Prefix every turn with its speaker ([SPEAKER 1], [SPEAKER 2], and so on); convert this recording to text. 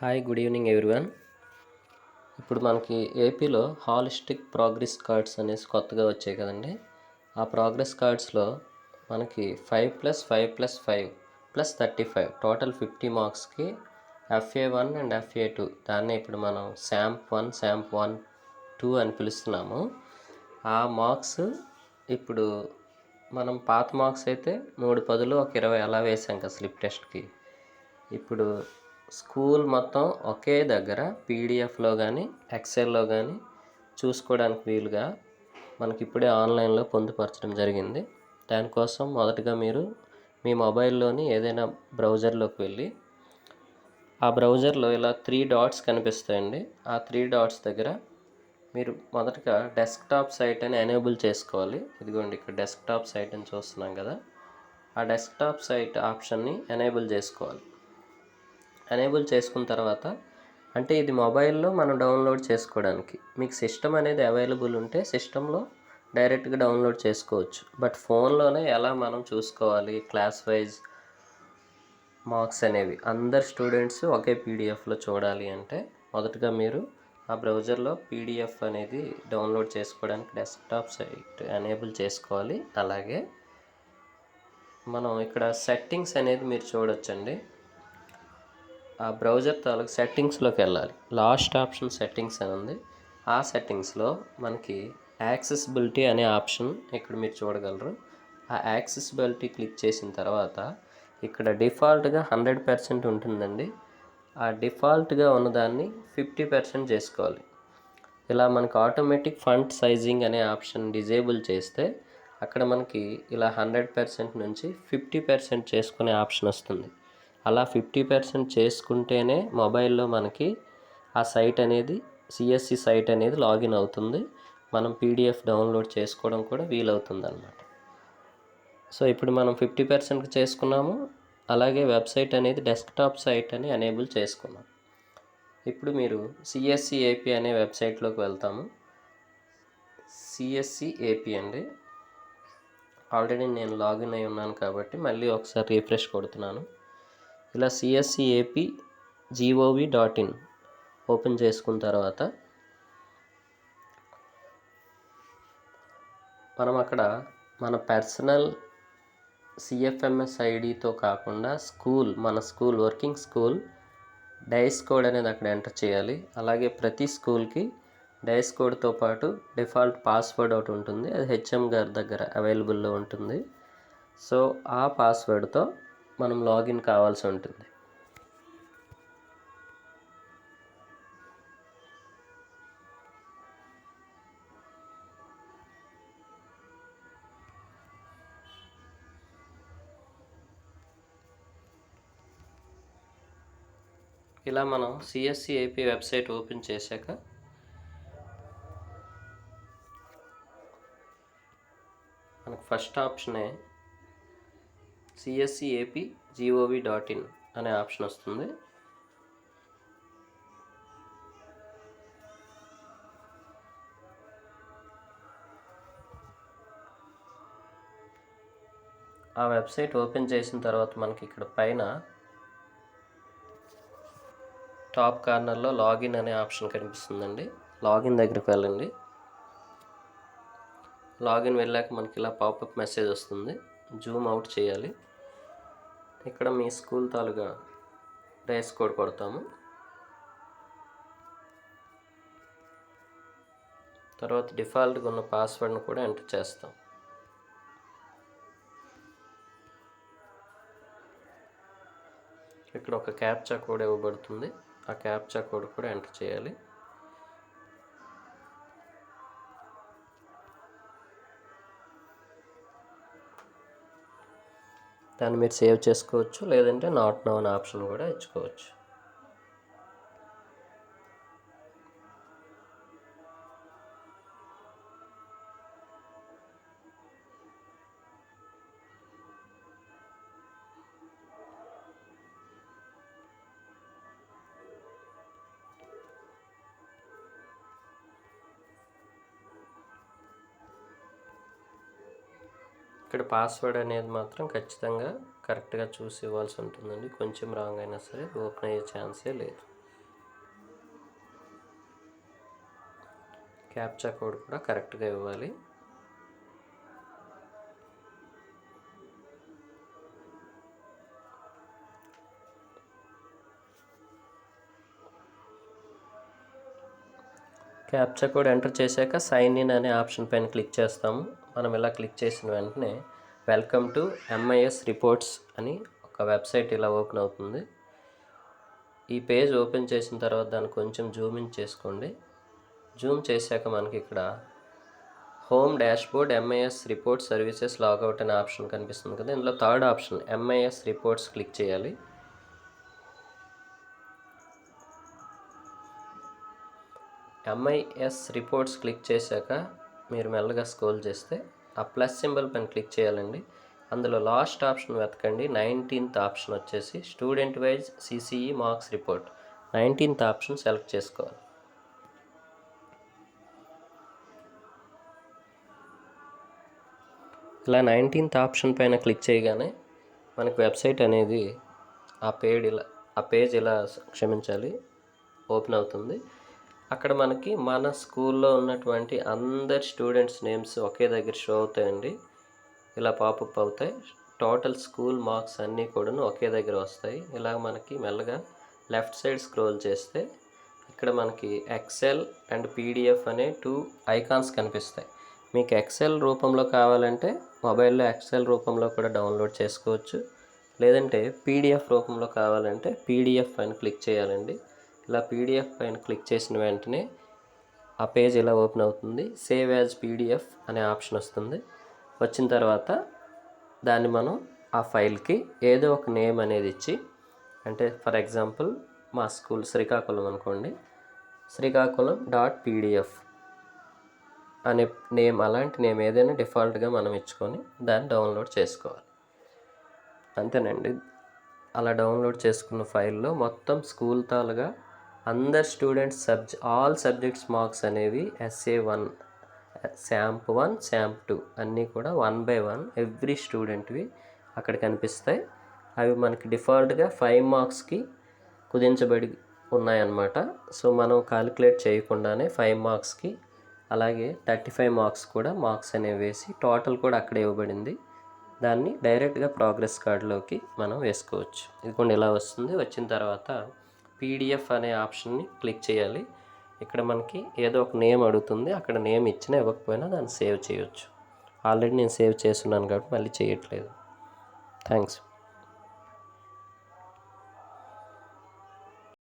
[SPEAKER 1] Hi good evening everyone. ఇప్పుడు మనకి ఏపీలో హాలిస్టిక్ ప్రోగ్రెస్ కార్డ్స్ అనేసి కొత్తగా వచ్చాయి కదండి. ఆ ప్రోగ్రెస్ కార్డ్స్లో మనకి 5+5+5+35 టోటల్ 50 మార్క్స్కి FA1 అండ్ FA2, దాన్ని ఇప్పుడు మనం SAMP1 SAMP1 2 అని పిలుస్తున్నాము. ఆ మార్క్స్ ఇప్పుడు మనం పాత మార్క్స్ అయితే 3 10 ఒక 20 అలా వేసాం కదా స్లిప్ టెస్ట్కి. ఇప్పుడు స్కూల్ మొత్తం ఒకే దగ్గర పీడిఎఫ్లో కానీ ఎక్సెల్లో కానీ చూసుకోవడానికి వీలుగా మనకి ఇప్పుడే ఆన్లైన్లో పొందుపరచడం జరిగింది. దానికోసం మొదటగా మీరు మీ మొబైల్లోని ఏదైనా బ్రౌజర్లోకి వెళ్ళి ఆ బ్రౌజర్లో ఇలా 3 డాట్స్ కనిపిస్తాయండి. ఆ 3 డాట్స్ దగ్గర మీరు మొదటగా డెస్క్టాప్ సైట్ అని ఎనేబుల్ చేసుకోవాలి. ఇదిగోండి ఇక్కడ డెస్క్టాప్ సైట్ అని చూస్తున్నాం కదా, ఆ డెస్క్టాప్ సైట్ ఆప్షన్ని ఎనేబుల్ చేసుకోవాలి. ఎనేబుల్ చేసుకున్న తర్వాత అంటే ఇది మొబైల్లో మనం డౌన్లోడ్ చేసుకోవడానికి, మీకు సిస్టమ్ అనేది అవైలబుల్ ఉంటే సిస్టంలో డైరెక్ట్గా డౌన్లోడ్ చేసుకోవచ్చు. బట్ ఫోన్లోనే ఎలా మనం చూసుకోవాలి క్లాస్ వైజ్ మార్క్స్ అనేవి అందరు స్టూడెంట్స్ ఒకే పీడిఎఫ్లో చూడాలి అంటే మొదటగా మీరు ఆ బ్రౌజర్లో పీడిఎఫ్ అనేది డౌన్లోడ్ చేసుకోవడానికి డెస్క్టాప్ సైట్ ఎనేబుల్ చేసుకోవాలి. అలాగే మనం ఇక్కడ సెట్టింగ్స్ అనేది మీరు చూడొచ్చండి. ఆ బ్రౌజర్ తాలూకు సెట్టింగ్స్లోకి వెళ్ళాలి. లాస్ట్ ఆప్షన్ సెట్టింగ్స్ అని ఉంది. ఆ సెట్టింగ్స్లో మనకి యాక్సెసిబిలిటీ అనే ఆప్షన్ ఇక్కడ మీరు చూడగలరు. ఆ యాక్సెసిబిలిటీ క్లిక్ చేసిన తర్వాత ఇక్కడ డిఫాల్ట్గా 100% ఉంటుందండి. ఆ డిఫాల్ట్గా ఉన్నదాన్ని 50% చేసుకోవాలి. ఇలా మనకి ఆటోమేటిక్ ఫాంట్ సైజింగ్ అనే ఆప్షన్ డిజేబుల్ చేస్తే అక్కడ మనకి ఇలా 100% నుంచి 50% చేసుకునే ఆప్షన్ వస్తుంది. అలా 50% చేసుకుంటేనే మొబైల్లో మనకి ఆ సైట్ అనేది సిఎస్సి సైట్ అనేది లాగిన్ అవుతుంది. మనం పీడిఎఫ్ డౌన్లోడ్ చేసుకోవడం కూడా వీలవుతుంది అన్నమాట. సో ఇప్పుడు మనం 50% చేసుకున్నాము. అలాగే వెబ్సైట్ అనేది డెస్క్టాప్ సైట్ అని ఎనేబుల్ చేసుకున్నాం. ఇప్పుడు మీరు సిఎస్సి ఏపీ అనే వెబ్సైట్లోకి వెళ్తాము. సిఎస్సి ఏపీ అండి. ఆల్రెడీ నేను లాగిన్ అయి ఉన్నాను కాబట్టి మళ్ళీ ఒకసారి రిఫ్రెష్ కొడుతున్నాను. ఇలా cscap.gov.in ఓపెన్ చేసుకున్న తర్వాత మనం అక్కడ మన పర్సనల్ సిఎఫ్ఎంఎస్ ఐడితో కాకుండా మన school working school DISE code అనేది అక్కడ ఎంటర్ చేయాలి. అలాగే ప్రతి స్కూల్కి డైస్ కోడ్తో పాటు డిఫాల్ట్ పాస్వర్డ్ ఒకటి ఉంటుంది. అది హెచ్ఎం గారి దగ్గర అవైలబుల్లో ఉంటుంది. సో ఆ పాస్వర్డ్తో మనం లాగిన్ కావాల్సి ఉంటుంది. ఇలా మనం సిఎస్సి ఏపీ వెబ్సైట్ ఓపెన్ చేశాక మనకు ఫస్ట్ ఆప్షనే cscap.gov.in అనే ఆప్షన్ వస్తుంది. ఆ వెబ్సైట్ ఓపెన్ చేసిన తర్వాత మనకి ఇక్కడ పైన టాప్ కార్నర్లో లాగిన్ అనే ఆప్షన్ కనిపిస్తుందండి. లాగిన్ దగ్గరికి వెళ్ళండి. లాగిన్ వెళ్ళాక మనకి ఇలా పాపప్ మెసేజ్ వస్తుంది. జూమ్ అవుట్ చేయాలి. ఇక్కడ మీ స్కూల్ తాలూగా డైస్ కోడ్ కొడతాము. తర్వాత డిఫాల్ట్గా ఉన్న పాస్వర్డ్ని కూడా ఎంటర్ చేస్తాం. ఇక్కడ ఒక క్యాప్చా కోడ్ ఇవ్వబడుతుంది. ఆ క్యాప్చా కోడ్ కూడా ఎంటర్ చేయాలి. దాన్ని మీరు సేవ్ చేసుకోవచ్చు, లేదంటే నాట్ నౌ అనే ఆప్షన్ కూడా ఇచ్చుకోవచ్చు. ఇక్కడ పాస్వర్డ్ అనేది మాత్రం ఖచ్చితంగా కరెక్ట్గా చూసి ఇవ్వాల్సి ఉంటుందండి. కొంచెం రాంగ్ అయినా సరే ఓపెన్ అయ్యే ఛాన్సే లేదు. క్యాప్చా కోడ్ కూడా కరెక్ట్గా ఇవ్వాలి. క్యాప్చా కోడ్ ఎంటర్ చేశాక సైన్ ఇన్ అనే ఆప్షన్ పైన క్లిక్ చేస్తాము. మనం ఇలా క్లిక్ చేసిన వెంటనే వెల్కమ్ టు MIS రిపోర్ట్స్ అని ఒక వెబ్సైట్ ఇలా ఓపెన్ అవుతుంది. ఈ పేజ్ ఓపెన్ చేసిన తర్వాత దాన్ని కొంచెం జూమ్ ఇన్ చేసుకోండి. జూమ్ చేశాక మనకి ఇక్కడ home dashboard MIS report services logout అనే ఆప్షన్ కనిపిస్తుంది కదా. ఇందులో third option MIS reports click చేయాలి. MIS రిపోర్ట్స్ క్లిక్ చేశాక మీరు మెల్లగా స్క్రోల్ చేస్తే ఆ ప్లస్ సింబల్ పైన క్లిక్ చేయాలండి. అందులో లాస్ట్ ఆప్షన్ వెతకండి. 19th ఆప్షన్ వచ్చేసి student wise CCE marks report. 19th option select చేసుకోవాలి. ఇలా 19th ఆప్షన్ పైన క్లిక్ చేయగానే మనకు వెబ్సైట్ అనేది ఆ పేజ్ ఇలా ఓపెన్ అవుతుంది. అక్కడ మనకి మన స్కూల్లో ఉన్నటువంటి అందరి స్టూడెంట్స్ నేమ్స్ ఒకే దగ్గర షో అవుతాయండి. ఇలా పాపప్ అవుతాయి. టోటల్ స్కూల్ మార్క్స్ అన్నీ కూడా ఒకే దగ్గర వస్తాయి. ఇలా మనకి మెల్లగా లెఫ్ట్ సైడ్ స్క్రోల్ చేస్తే ఇక్కడ మనకి ఎక్సెల్ అండ్ PDF అనే 2 ఐకాన్స్ కనిపిస్తాయి. మీకు ఎక్సెల్ రూపంలో కావాలంటే మొబైల్లో ఎక్సెల్ రూపంలో కూడా డౌన్లోడ్ చేసుకోవచ్చు. లేదంటే PDF రూపంలో కావాలంటే PDF పైన క్లిక్ చేయాలండి. ఇలా PDF పైన క్లిక్ చేసిన వెంటనే ఆ పేజ్ ఇలా ఓపెన్ అవుతుంది. సేవ్ యాజ్ PDF అనే ఆప్షన్ వస్తుంది. వచ్చిన తర్వాత దాన్ని మనం ఆ ఫైల్కి ఏదో ఒక నేమ్ అనేది ఇచ్చి, అంటే ఫర్ ఎగ్జాంపుల్ మా స్కూల్ శ్రీకాకుళం అనుకోండి, శ్రీకాకుళం.pdf అనే నేమ్, అలాంటి నేమ్ ఏదైనా డిఫాల్ట్గా మనం ఇచ్చుకొని దాన్ని డౌన్లోడ్ చేసుకోవాలి. అంతేనండి. అలా డౌన్లోడ్ చేసుకున్న ఫైల్లో మొత్తం స్కూల్ తాలుగా అందరు స్టూడెంట్స్ ఆల్ సబ్జెక్ట్స్ మార్క్స్ అనేవి SA1, SAMP 1, SAMP 2 అన్నీ కూడా 1 by 1 ఎవ్రీ స్టూడెంట్వి అక్కడ కనిపిస్తాయి. అవి మనకి డిఫాల్ట్గా 5 మార్క్స్కి కుదించబడి ఉన్నాయన్నమాట. సో మనం కాలిక్యులేట్ చేయకుండానే 5 మార్క్స్కి అలాగే 35 మార్క్స్ కూడా మార్క్స్ అనేవి వేసి టోటల్ కూడా అక్కడ ఇవ్వబడింది. దాన్ని డైరెక్ట్గా ప్రోగ్రెస్ కార్డులోకి మనం వేసుకోవచ్చు. ఇదిగోండి ఇలా వస్తుంది. వచ్చిన తర్వాత PDF అనే ఆప్షన్ని క్లిక్ చేయాలి. ఇక్కడ మనకి ఏదో ఒక నేమ్ అడుగుతుంది. అక్కడ నేమ్ ఇచ్చినా ఇవ్వకపోయినా దాన్ని సేవ్ చేయొచ్చు. ఆల్రెడీ నేను సేవ్ చేస్తున్నాను కాబట్టి మళ్ళీ చేయట్లేదు. థ్యాంక్స్.